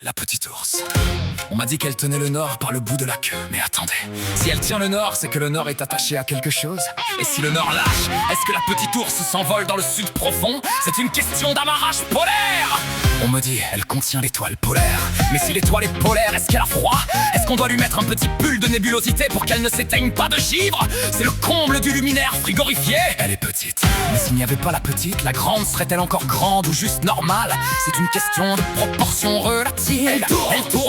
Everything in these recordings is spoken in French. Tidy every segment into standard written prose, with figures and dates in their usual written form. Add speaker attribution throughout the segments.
Speaker 1: La petite ours. On m'a dit qu'elle tenait le nord par le bout de la queue. Mais attendez, si elle tient le nord, c'est que le nord est attaché à quelque chose. Et si le nord lâche, est-ce que la petite ours s'envole dans le sud profond? C'est une question d'amarrage polaire. On me dit, elle contient l'étoile polaire. Mais si l'étoile est polaire, est-ce qu'elle a froid? Est-ce qu'on doit lui mettre un petit pull de nébulosité pour qu'elle ne s'éteigne pas de givre? C'est le comble du luminaire frigorifié. Elle est petite. Mais s'il n'y avait pas la petite, la grande serait-elle encore grande ou juste normale? C'est une question de proportion relative.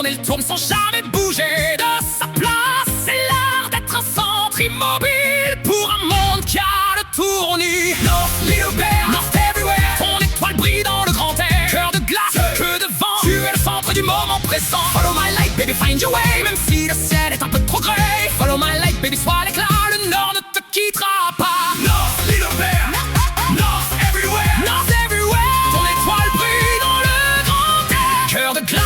Speaker 1: Elle tourne sans jamais bouger de sa place. C'est l'art d'être un centre immobile pour un monde qui a le tournis. North Little Bear, North Everywhere. Ton étoile brille dans le grand air. Cœur de glace, que de vent. Tu es le centre du moment présent. Follow my light, baby, find your way. Même si le ciel est un peu trop gris. Follow my light, baby, sois l'éclat. Le nord ne te quittera pas. North Little Bear, North Everywhere. North Everywhere. Ton étoile brille dans le grand air. Cœur de glace.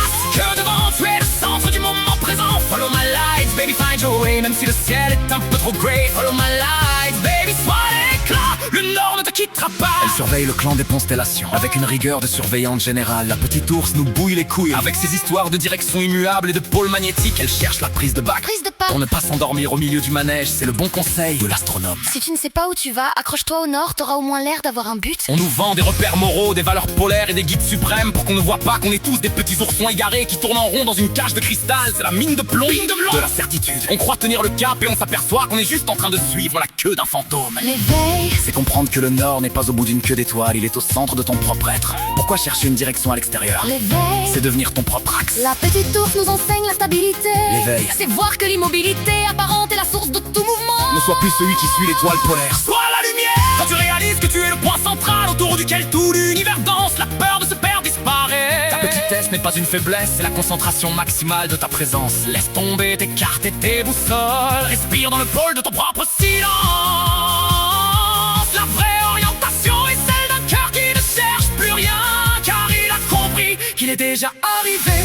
Speaker 1: Follow my light, baby, find your way. Même si le ciel est un peu trop grey. Follow my light, baby, sois l'éclat. Le nord ne te quittera pas. Elle surveille le clan des constellations avec une rigueur de surveillante générale. La petite ours nous bouille les couilles avec ses histoires de direction immuable et de pôle magnétique. Elle cherche la prise de bac pour ne pas s'endormir au milieu du manège. C'est le bon conseil de l'astronome.
Speaker 2: Si tu ne sais pas où tu vas, accroche-toi au nord, t'auras au moins l'air d'avoir un but.
Speaker 1: On nous vend des repères moraux, des valeurs polaires et des guides suprêmes pour qu'on ne voit pas qu'on est tous des petits oursons égarés qui tournent en rond dans une cage de cristal. C'est la mine de plomb de la certitude. On croit tenir le cap et on s'aperçoit qu'on est juste en train de suivre la queue d'un fantôme.
Speaker 2: L'éveil,
Speaker 1: c'est comprendre que le nord n'est pas au bout d'une queue d'étoile, il est au centre de ton propre être. Pourquoi chercher une direction à l'extérieur?
Speaker 2: l'éveil,
Speaker 1: C'est devenir ton propre axe.
Speaker 2: la petite ours nous enseigne la stabilité.
Speaker 1: L'éveil,
Speaker 2: c'est voir que l'immobilité apparente est la source de tout mouvement.
Speaker 1: ne sois plus celui qui suit l'étoile polaire. Sois la lumière. Quand tu réalises que tu es le point central autour duquel tout l'univers danse, la peur de se perdre disparaît. Ta petitesse n'est pas une faiblesse, c'est la concentration maximale de ta présence. Laisse tomber tes cartes et tes boussoles. Respire dans le pôle de ton propre silence. La vraie orientation est celle d'un cœur qui ne cherche plus rien, car il a compris qu'il est déjà arrivé.